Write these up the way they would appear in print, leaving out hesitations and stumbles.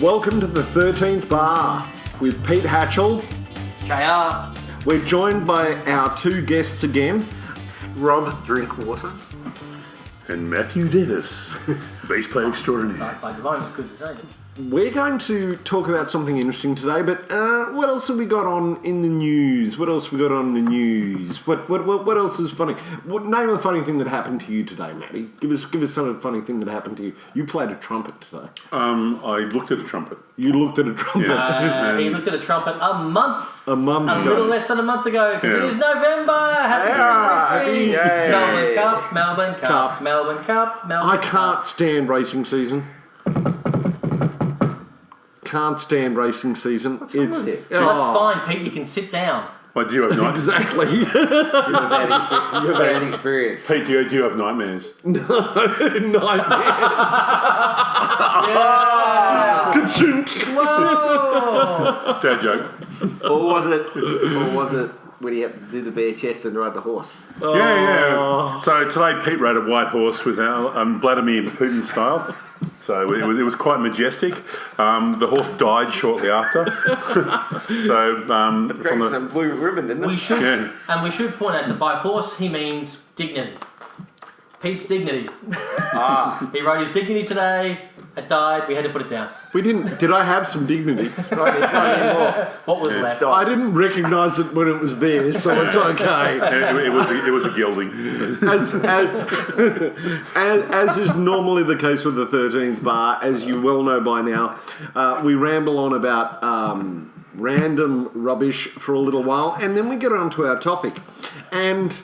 Welcome to the 13th Bar with Pete Hatchell. JR. We're joined by our two guests again. Rob Drinkwater. And Matthew Davis, bass player extraordinaire. By divine, it's good to say it. We're going to talk about something interesting today, but what else have we got on in the news? What else have we got on in the news? What else is funny? Name a funny thing that happened to you today, Matty. Give us some funny thing that happened to you. You played a trumpet today. I looked at a trumpet. You looked at a trumpet. Yes. He looked at a trumpet a month A little less than a month ago, because it is November. Happy Yay. Melbourne Cup, Melbourne Cup, Melbourne Cup, Melbourne I Cup. can't stand racing season. Can't stand racing season. with it? Well, that's fine, Pete. You can sit down. Why, do you have nightmares? Exactly. You have a bad experience. Pete, do you have nightmares? Whoa! Dad joke. Or was it when he had to do the bare chest and ride the horse? Yeah. So today Pete rode a white horse with our Vladimir Putin style. So it was quite majestic. The horse died shortly after. So it's on Drank the, some blue ribbon, didn't it? We should, Yeah. and we should point out that by horse he means dignity. Pete's dignity. He rode his dignity today. It died. We had to put it down. We didn't. Did I have some dignity? Not anymore. What was left? I didn't recognise it when it was there, so it's okay. it was a gilding. As is normally the case with the 13th Bar, as you well know by now, we ramble on about random rubbish for a little while, and then we get on to our topic. And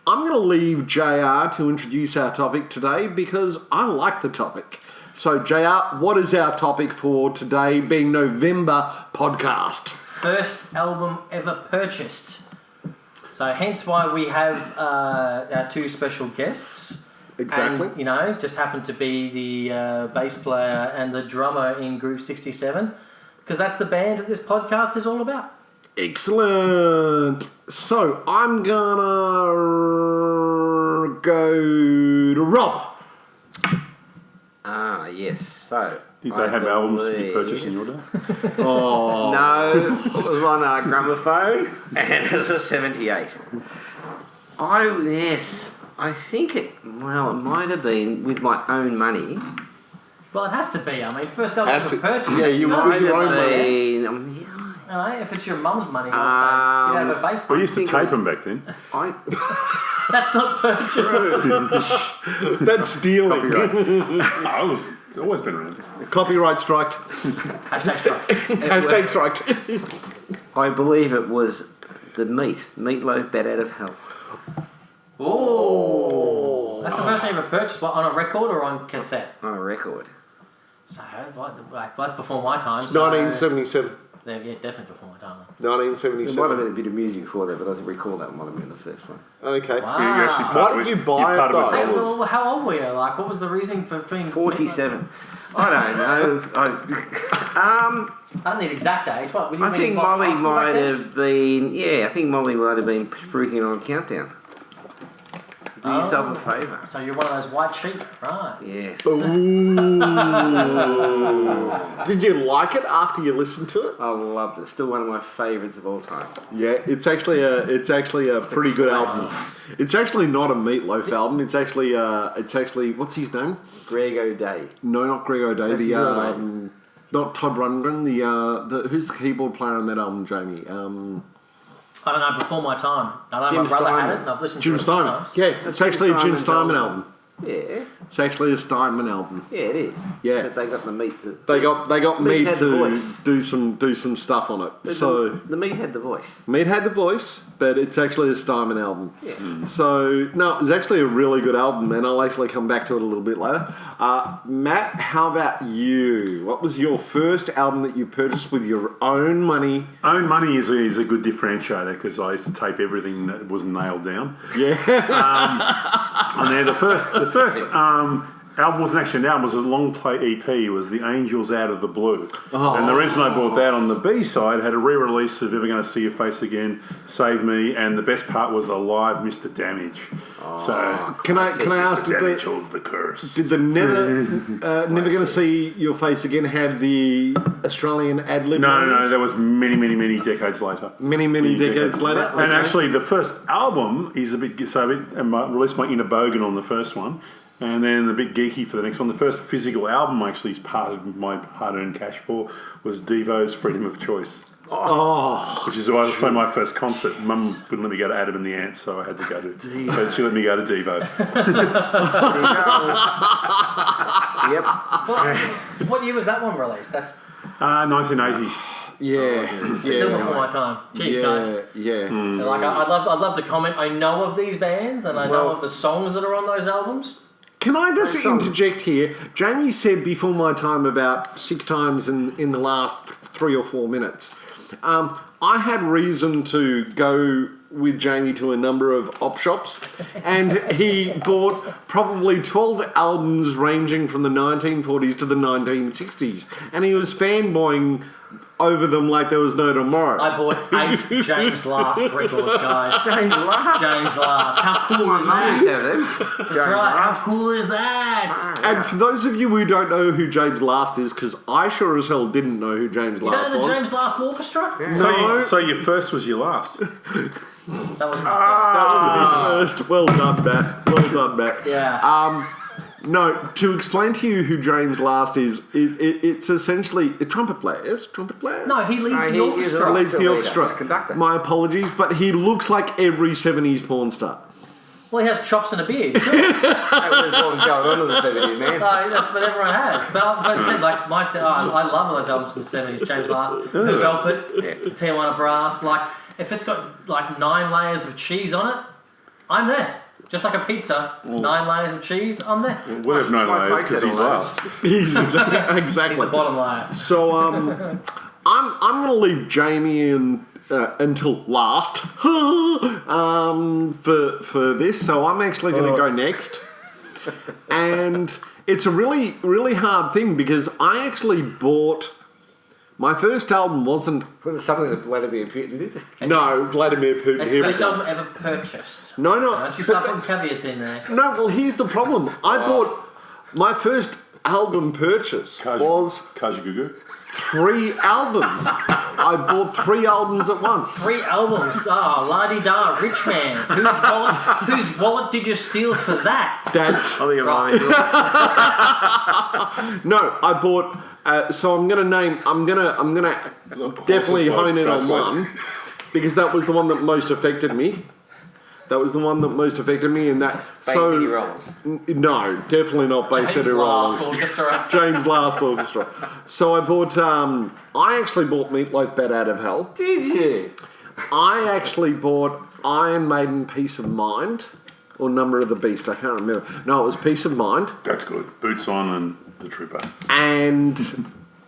I'm going to leave JR to introduce our topic today because I like the topic. So, JR, what is our topic for today, being November podcast? First album ever purchased. So hence why we have our two special guests. Exactly. And, just happened to be the bass player and the drummer in Groove 67, because that's the band that this podcast is all about. Excellent. So, I'm gonna go to Rob. Yes. So. Did they have albums to be purchased in your day? Oh. No, it was on a gramophone, and it was a 78. I think it might have been with my own money. Well, it has to be. I mean, first album ever purchased. Yeah, it's you gotta might be have your been. money. If it's your mum's money, let's say, you'd have a bass. We used to think it tape was- them back then. That's not purchased. That's stealing. It's always been around. Copyright strike. Hashtag strike. Hashtag strike. I believe it was the Meatloaf, Bad Out of Hell. Oh, that's the first thing you ever purchased. What, on a record or on cassette? On a record. So, that's before my time. It's 1977. Yeah, definitely before my time. There might have 1977. been a bit of music before that, but I recall that might have been the first one. Okay. Wow. You actually Why part did with- you buy it, part with though? Hey, dollars. well, how old were you? Like, what was the reasoning for being 47. I don't know. I don't need exact age. What? I think Molly might have been. Yeah, I think Molly might have been spruiking on a countdown. Do yourself a favour. So you're one of those white sheep, right? Yes. Ooh. Did you like it after you listened to it? I loved it. Still one of my favourites of all time. Yeah, it's actually a pretty good album. It's actually not a Meatloaf album. It's actually what's his name? Greg O'Day. No, not Greg O'Day. That's his real name. Not Todd Rundgren. The who's the keyboard player on that album, Jamie? I don't know, before my time. I know Jim my brother had Steinman. it, and I've listened Jim to it a few Steinman. times. Yeah, it's actually a Jim Steinman's Steinman album. album. Yeah. It's actually a Steinman album. Yeah, it is. Yeah. But they got the meat to. They got Meat me had the to voice. do some stuff on it. So the meat had the voice. Meat had the voice, but it's actually a Steinman album. Yeah. So, no, it's actually a really good album, and I'll actually come back to it a little bit later. Matt, how about you? What was your first album that you purchased with your own money? Own money is a good differentiator because I used to tape everything that was nailed down. Yeah. And then the first album wasn't actually an album, it was a long play EP. It was The Angels Out of the Blue. And the reason I bought that, on the B side, had a re-release of Ever Gonna See Your Face Again, Save Me, and the best part was the live Mr. Damage. Can I ask, Mr. Damage holds the curse. did the Never Gonna See Your Face Again have the Australian ad-lib? No, that was many decades later. Many decades later? And actually, the first album is a bit... So I released my Inner Bogan on the first one, and then a bit geeky for the next one. The first physical album I actually parted my hard-earned cash for was Devo's Freedom of Choice. Which is also my first concert. Mum wouldn't let me go to Adam and the Ants, so I had to go to Devo. But she let me go to Devo. Yep. What year was that one released? That's 1980. still before my time. Jeez, guys. Yeah. So, like, I'd love to comment. I know of these bands and I know of the songs that are on those albums. Can I just interject here? Jamie said before my time about 6 times in the last 3 or 4 minutes. I had reason to go with Jamie to a number of op shops, and he bought probably 12 albums ranging from the 1940s to the 1960s, and he was fanboying over them like there was no tomorrow. I bought 8 James Last records, guys. James Last. James Last. How cool is that? That's James right. How Last. cool is that? And for those of you who don't know who James Last is, because I sure as hell didn't know who James You Last know the was. James Last Orchestra? No. So your first was your last. That was my That was his first. Well done, Matt. Yeah. No, to explain to you who James Last is, it's essentially a trumpet player. Yes, trumpet player. No, he leads the he is orchestra. a Leads the leader. orchestra. He's conductor. My apologies, but he looks like every 70s porn star. Well, he has chops and a beard, too. That was what was going on in the 70s, man. That's what everyone has. But I love those albums from the 70s. James Last, Who Velvet, Tijuana Brass. Like, if it's got like 9 layers of cheese on it, I'm there. Just like a pizza, 9 layers of cheese, I'm there. We'll have no My layers face because he's said all last. He's He's exactly. the bottom layer. So I'm going to leave Jamie in until last for this. So I'm actually going to go next, and it's a really hard thing because I actually bought. My first album wasn't... Was it something that Vladimir Putin did? No, Vladimir Putin. It's Here the we first go. album ever purchased. No. Don't you start putting caveats in there. No, well, here's the problem. I bought... My first album purchase was Kajagoogoo. 3 albums. I bought 3 albums at once. 3 albums. La-di-da, rich man. Whose wallet did you steal for that? That's... I think No, I bought... so I'm gonna definitely hone in on one because that was the one that most affected me. And that Bay City Rollers. No, definitely not Bay City Rollers. James Last Orchestra. So I bought. I actually bought Meatloaf Bat Out of Hell. Did you? I actually bought Iron Maiden Peace of Mind or Number of the Beast. I can't remember. No, it was Peace of Mind. That's good. Boots on and the Trooper. And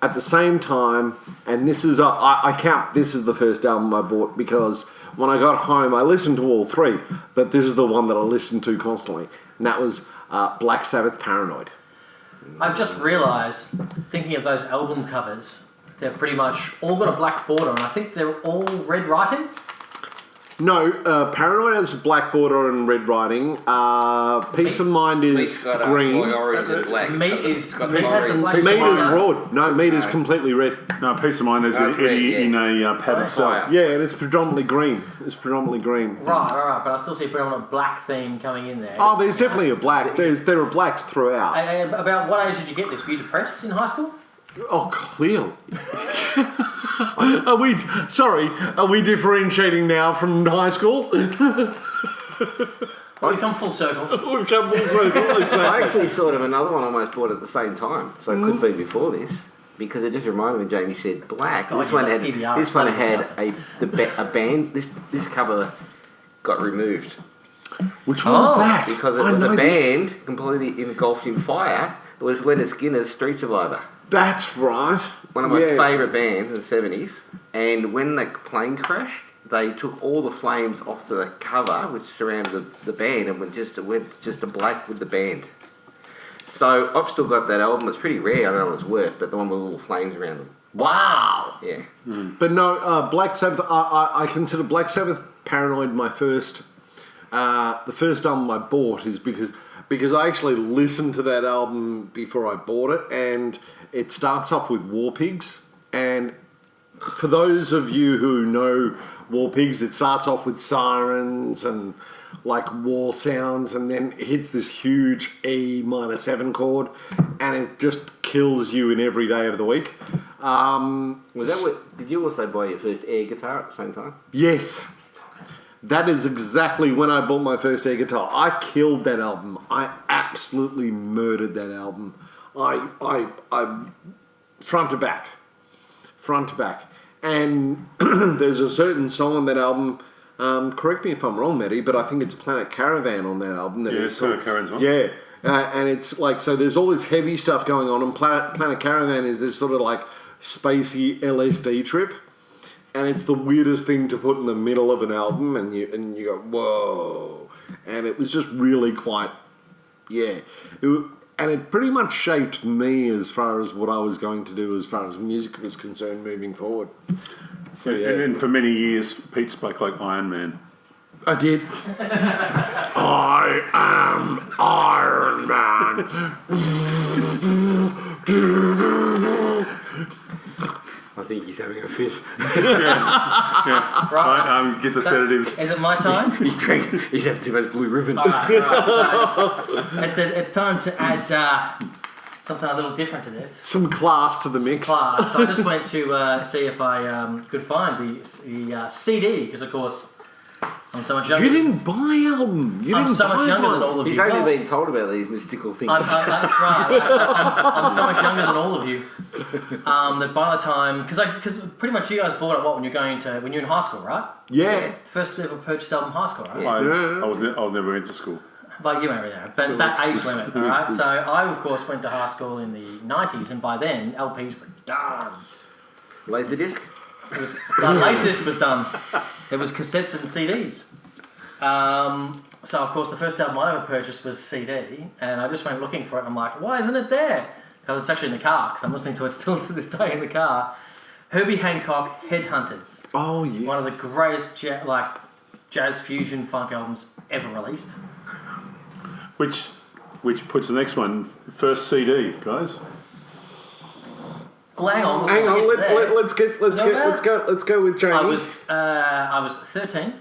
at the same time, and this is I count this is the first album I bought because when I got home I listened to all 3, but this is the one that I listened to constantly, and that was Black Sabbath Paranoid. I've just realised, thinking of those album covers, they're pretty much all got a black border, and I think they're all red writing. No, Paranoid has black border and red writing. Peace of Mind is green. Orange and black. Meat is got meat has the black Meat is border. raw. No, meat is completely red. No, Peace of Mind is That's red, yeah. in a padded cell. Fire. Yeah, and it's predominantly green. Right, but I still see a predominant black theme coming in there. Oh, there's definitely a black. There are blacks throughout. About what age did you get this? Were you depressed in high school? Oh, clearly. Are we differentiating now from high school? We've come full circle. We've come full circle, I exactly. actually sort of another one I almost bought at the same time, so it could be before this. Because it just reminded me, Jamie said black. This one had a band. This cover got removed Which one was that? because it was a band completely engulfed in fire. It was Leonard Skinner's Street Survivor. That's right. One of my favourite bands in the 70s. And when the plane crashed, they took all the flames off the cover, which surrounded the band, and went just a black with the band. So I've still got that album. It's pretty rare. I don't know what's worth, but the one with little flames around them. Wow. Yeah. But no, Black Sabbath. I consider Black Sabbath Paranoid my first. The first album I bought is because I actually listened to that album before I bought it, and it starts off with War Pigs. And for those of you who know War Pigs, it starts off with sirens and like war sounds, and then it hits this huge E minor 7 chord, and it just kills you in every day of the week. Was that what? Did you also buy your first air guitar at the same time? Yes. That is exactly when I bought my first air guitar. I killed that album. I absolutely murdered that album. I front to back. And there's a certain song on that album, correct me if I'm wrong, Matty, but I think it's Planet Caravan on that album. It's Planet Caravan's one. Yeah. And it's like, so there's all this heavy stuff going on, and Planet Caravan is this sort of like spacey LSD trip. And it's the weirdest thing to put in the middle of an album, and you go, whoa. And it was just really quite, and it pretty much shaped me as far as what I was going to do as far as music was concerned moving forward. So, yeah. And for many years, Pete spoke like Iron Man. I did. I am Iron Man. I think he's having a fit. Right. Get the sedatives. Is it my time? He's had too much blue ribbon. All right. So it's time to add something a little different to this. Some class to the mix. So I just went to see if I could find the CD, because of course I'm so much younger. You didn't buy album. I'm so much younger than all of you. He's only been told about these mystical things. That's right. I'm so much younger than all of you. That by the time, because pretty much you guys bought it when you're in high school, right? Yeah. First ever purchased album in high school, right? Yeah. I was never into school. But you went there. But that age limit, all right? So I, of course, went to high school in the 90s, and by then, LPs were done. Laserdisc? Laserdisc was done. There was cassettes and CDs. So, of course, the first album I ever purchased was CD, and I just went looking for it, and I'm like, why isn't it there? Because it's actually in the car, because I'm listening to it still to this day in the car. Herbie Hancock, Headhunters. Oh, yeah. One of the greatest jazz fusion funk albums ever released. Which puts the next one, first CD, guys. Well, hang on. Let's go with Jamie. I was 13,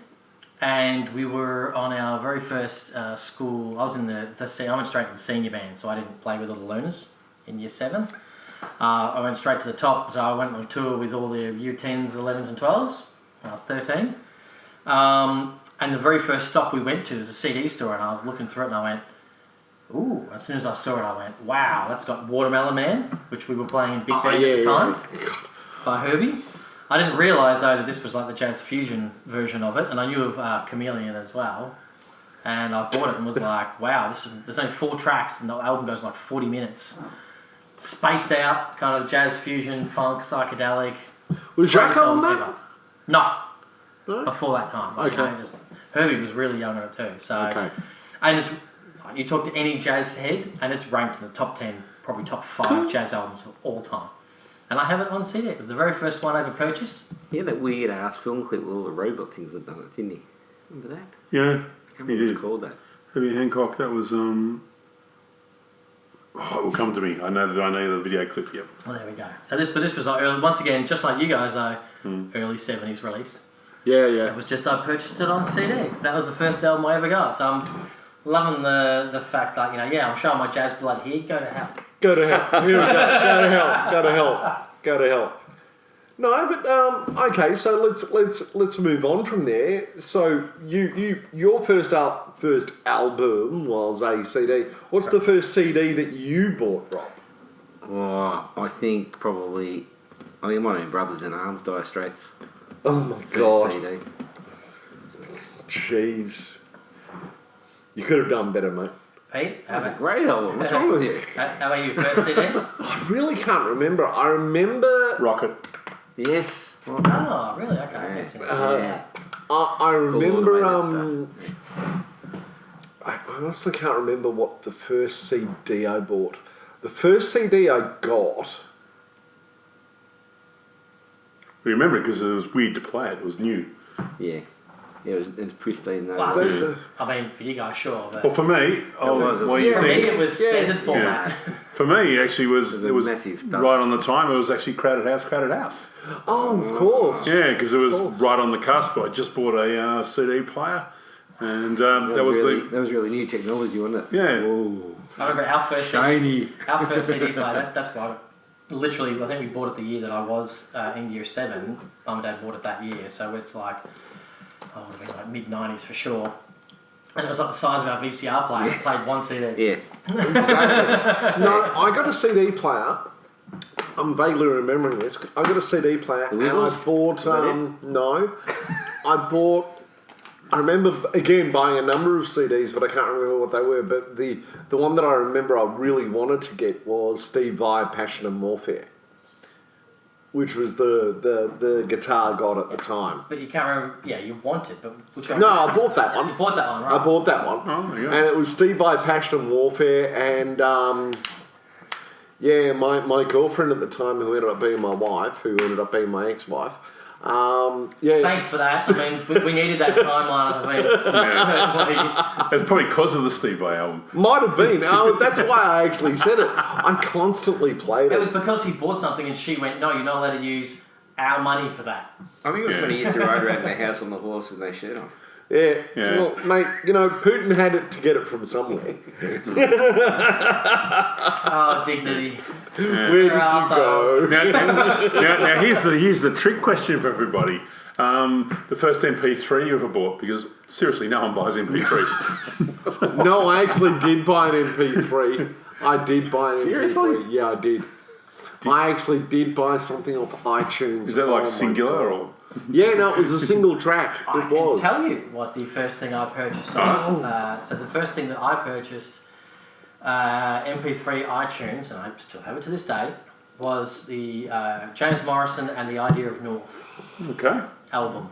and we were on our very first school. I was in I went straight to the senior band, so I didn't play with all the learners in year 7. I went straight to the top, so I went on tour with all the year 10s, 11s, and 12s when I was 13. And the very first stop we went to was a CD store, and I was looking through it, and I went, ooh, as soon as I saw it, I went, wow, that's got Watermelon Man, which we were playing in Big Band at the time, by Herbie. I didn't realise, though, that this was like the jazz fusion version of it, and I knew of Chameleon as well. And I bought it and was like, wow, there's only 4 tracks, and the album goes like 40 minutes. Spaced out, kind of jazz fusion, funk, psychedelic. Was Jacko on that? No. Before that time. Okay. Herbie was really young on it too. So, okay. And you talk to any jazz head, and it's ranked in the top 10, probably top 5 jazz albums of all time. And I have it on CD. It was the very first one I ever purchased. Yeah, that weird ass film clip with all the robot things that done it, didn't he? Remember that? Yeah. I can't remember what it's called that. Herbie Hancock, that was it will come to me. I know the video clip. Yep. Well, there we go. So this was like early, once again, just like you guys, early 70s release. Yeah. It was just I purchased it on CDs. That was the first album I ever got. So I'm loving the fact that I'm showing my jazz blood here. Go to hell. Go to hell. Here we go. Go to hell. Go to hell. Go to hell. No, but okay. So let's move on from there. So your first album was a CD. What's the first CD that you bought, Rob? Oh, I think probably. I think my own Brothers in Arms, Dire Straits. Oh my God. CD. Jeez. You could have done better, mate. Pete? That was a great album. What's wrong with you? How about you, first CD? I really can't remember. I remember... Rocket. Yes. Oh, really? Okay. Yeah. I remember... honestly can't remember what the first CD I bought. The first CD I got... We remember it because it was weird to play it. It was new. Yeah. Yeah, it was pristine though. Well, I mean, for you guys, sure. But Well, for me, was. for me, it was standard format. For me, actually, it was massive right on the time. It was actually Crowded House. Oh, of course. Yeah, because it was right on the cusp. I just bought a CD player, and that was really new technology, wasn't it? Yeah. Ooh. I remember our first Shiny. CD player. That's right. Literally, I think we bought it the year that I was in year 7. Mum and Dad bought it that year, so it's like, I would have been like mid-90s for sure. And it was like the size of our VCR player. It played one CD. Yeah. No, I got a CD player. I'm vaguely remembering this. I got a CD player and I bought... no. I remember, again, buying a number of CDs, but I can't remember what they were. But the one that I remember I really wanted to get was Steve Vai, Passion and Warfare, which was the guitar god at the time. But you can't remember... Yeah, you want it, but... Which one? No, I bought that one. You bought that one, right? I bought that one. Oh, yeah. And it was Steve Vai, Passion and Warfare, and... my girlfriend at the time, who ended up being my wife, who ended up being my ex-wife... Thanks for that. I mean, we needed that timeline of events. It's probably because of the Steve Vai album. Might have been. That's why I actually said it. I constantly played it. It was because he bought something and she went, no, you're not allowed to use our money for that. I think it was when he used to ride around the house on the horse with no shirt on. Yeah. Yeah. Well, mate, Putin had it to get it from somewhere. Oh, dignity. Yeah. Where did you go? Now here's the trick question for everybody. The first MP3 you ever bought, because seriously, no one buys MP3s. No, I actually did buy an MP3. I did buy an Seriously? MP3. Yeah, I did. I actually did buy something off iTunes. Is that like my singular God. or? Yeah, no, it was a single track. I It was. can tell you what the first thing I purchased. So the first thing that I purchased, MP3 iTunes, and I still have it to this day, was the James Morrison and the Idea of North Okay. album.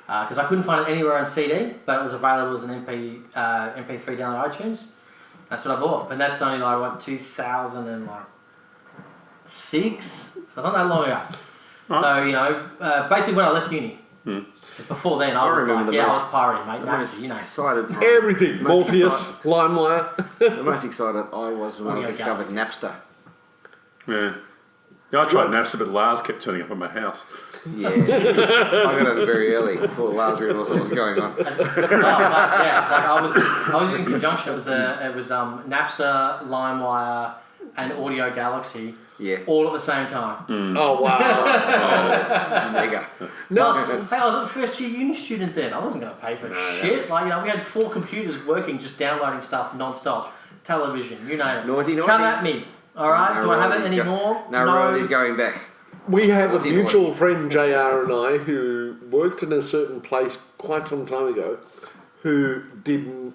Because I couldn't find it anywhere on CD, but it was available as an MP3 down on iTunes. That's what I bought. And that's only like, 2006? So not that long ago. So, basically when I left uni. Because before then I was like, I was pirating, mate. Nasty, Excited. Everything. Morpheus, LimeWire. The most excited I was when I discovered Napster. Yeah. I tried Napster, but Lars kept turning up at my house. Yeah. I got it very early before Lars realised what was going on. I was in conjunction. It was Napster, LimeWire, and Audio Galaxy. Yeah. All at the same time. Oh, wow. Mega. No, hey, I was a first year uni student then. I wasn't going to pay for shit. We had 4 computers working, just downloading stuff non-stop. Television, you name it. Naughty. Come at me. All right. No Do I have it royalties anymore? No royalties going back. We have a Naughty, mutual naughty. friend, JR, and I, who worked in a certain place quite some time ago, who did,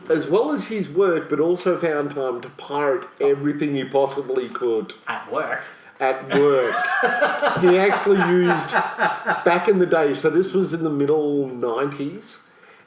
as well as his work, but also found time to pirate everything he possibly could. At work. At work. He actually used, back in the day, so this was in the middle 90s,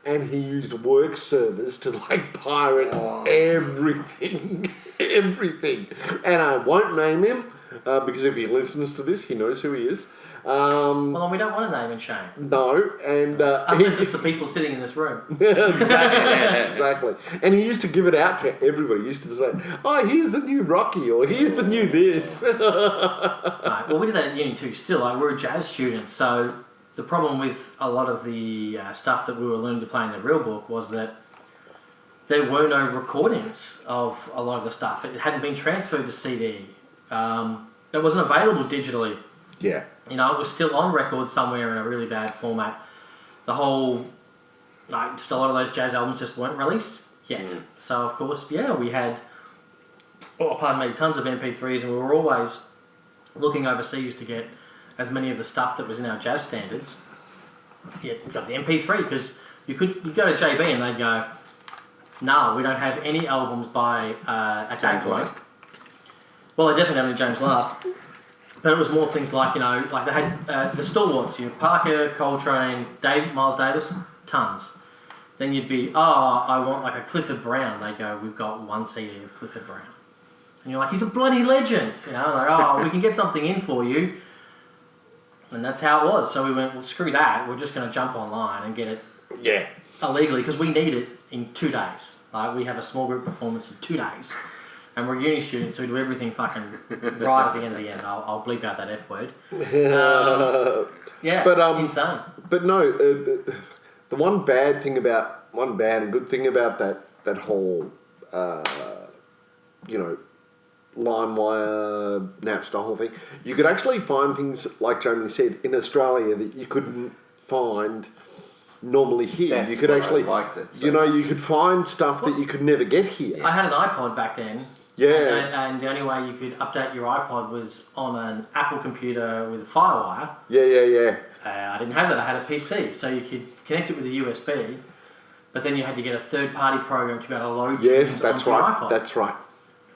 and he used work servers to pirate everything. Everything. And I won't name him, because if he listens to this, he knows who he is. Well, we don't want to name and shame. No, and... Unless it's the people sitting in this room. Exactly. And he used to give it out to everybody. He used to say, oh, here's the new Rocky, or here's the new this. Right. Well, we did that at uni too. Still, we're jazz students, so the problem with a lot of the stuff that we were learning to play in the real book was that there were no recordings of a lot of the stuff. It hadn't been transferred to CD. It wasn't available digitally. Yeah. It was still on record somewhere in a really bad format. The whole, just a lot of those jazz albums just weren't released yet. So, of course, we had, tons of MP3s, and we were always looking overseas to get as many of the stuff that was in our jazz standards. Yeah, got the MP3, because you'd go to JB and they'd go, no, we don't have any albums by at that point. Well, they definitely have any James Last. But it was more things like, they had the stalwarts, Parker, Coltrane, Miles Davis, tons. then you'd be, I want like a Clifford Brown. They go, we've got 1 CD of Clifford Brown. And you're like, he's a bloody legend. You know, like, we can get something in for you. And that's how it was. So we went, well, screw that. We're just going to jump online and get it illegally because we need it in 2 days. Like, we have a small group performance in 2 days. And we're uni students, so we do everything fucking right at the end of the end. I'll bleep out that F word. Insane. But no, the one bad and good thing about that whole, LimeWire, Napster whole thing, you could actually find things, like Jamie said, in Australia that you couldn't find normally here. That's you could actually, liked it, so you could find stuff that you could never get here. I had an iPod back then. Yeah. And the only way you could update your iPod was on an Apple computer with a FireWire. Yeah. I didn't have that. I had a PC, so you could connect it with a USB, but then you had to get a third-party program to be able to load tunes onto your iPod. That's right.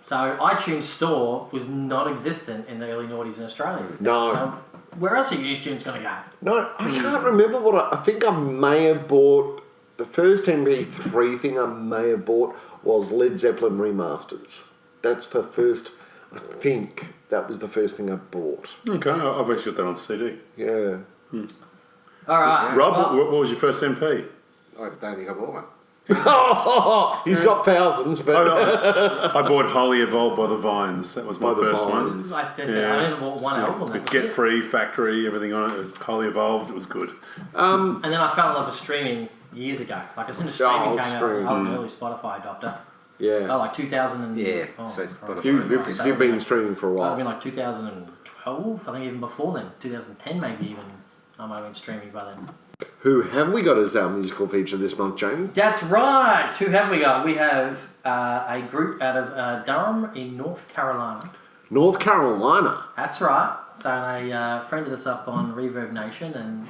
So iTunes Store was non-existent in the early noughties in Australia. No. So where else are uni students going to go? No, I can't remember what I think I may have bought. The first MP3 thing I may have bought was Led Zeppelin remasters. That's the first. I think that was the first thing I bought. Okay, I've actually got that on CD. Yeah. All right, Rob, what was your first MP? I don't think I bought one. He's got thousands, but I bought Holy Evolved by the Vines. That was my first one. I never bought one album. The Get Free Factory, everything on it. It was Holy Evolved. It was good. And then I fell in love with streaming years ago. Like as soon as streaming came out, I was an early Spotify adopter. Yeah. Oh, like 2000 and... Yeah. So You've been streaming for a while. I've been like 2012, I think even before then. 2010 maybe even. I might have been streaming by then. Who have we got as our musical feature this month, Jamie? That's right. Who have we got? We have a group out of Durham in North Carolina. North Carolina? That's right. So they friended us up on Reverb Nation and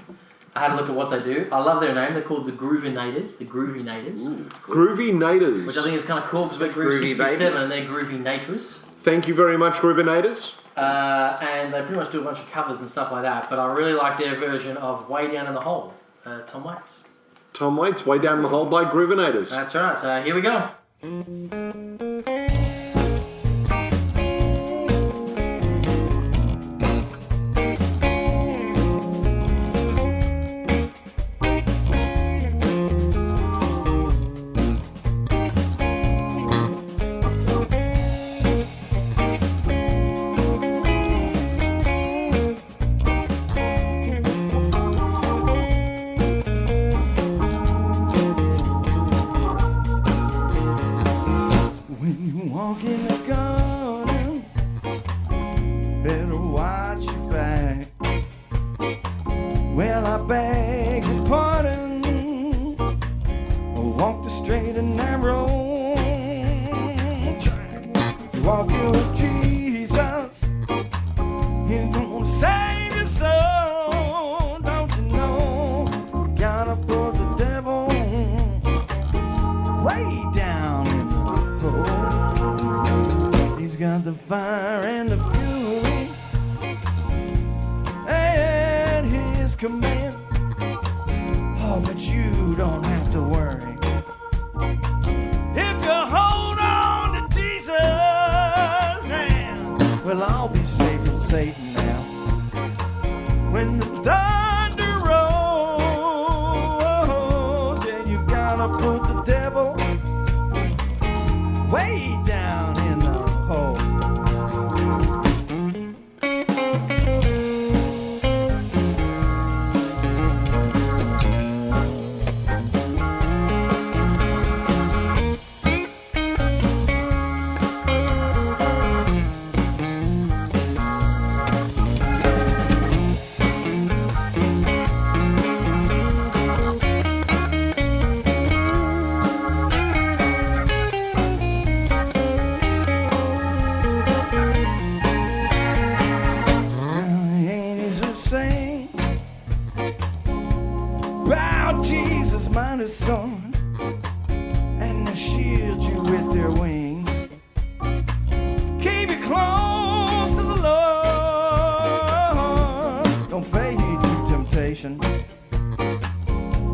I had a look at what they do. I love their name. They're called the Groovinators. The Groovinators. Groovinators. Which I think is kind of cool because we're Groove 67 and they're Groovinators. Thank you very much, Groovinators. And they pretty much do a bunch of covers and stuff like that. But I really like their version of Way Down in the Hole. Tom Waits. Tom Waits, Way Down the Hole by Groovinators. That's right. So here we go.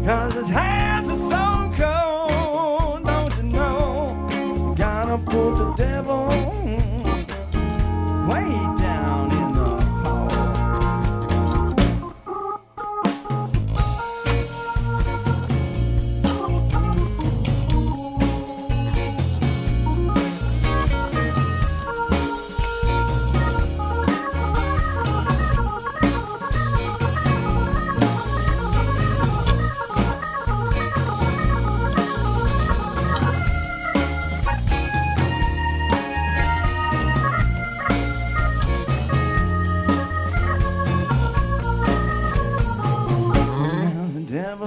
Cause his hands are so cold. put the devil way down in the hall.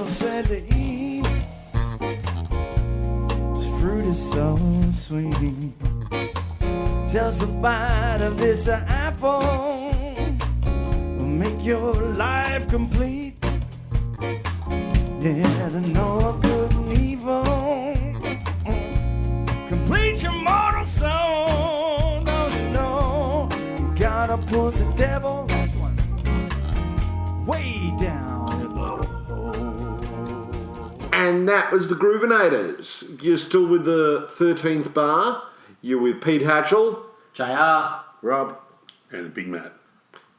Said to Eve, this fruit is so sweet. Just a bite of this apple will make your life complete. Yeah, to know of good and evil, complete your mortal soul. Don't you know? You gotta put the devil way down in the hole. And that was the Groovinators. You're still with the 13th bar. You're with Pete Hatchell. JR. Rob. And Big Matt.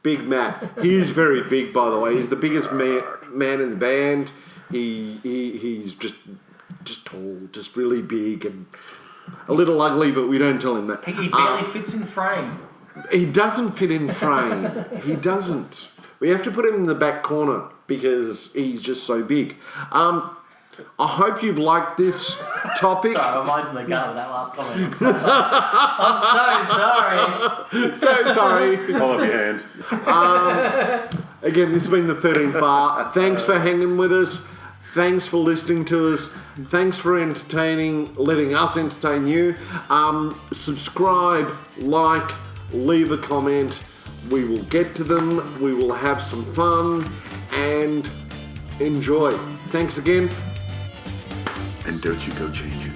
Big Matt. He is very big, by the way. He's the biggest man in the band. He's just tall, just really big and a little ugly, but we don't tell him that. He barely fits in frame. He doesn't fit in frame. He doesn't. We have to put him in the back corner because he's just so big. I hope you've liked this topic. Sorry, my mind's in the gutter with that last comment. I'm so sorry. So sorry. Hold up your hand. Again, this has been the 13th bar. Thanks for hanging with us. Thanks for listening to us. Thanks for letting us entertain you. Subscribe, like, leave a comment. We will get to them. We will have some fun and enjoy. Thanks again. And don't you go changing.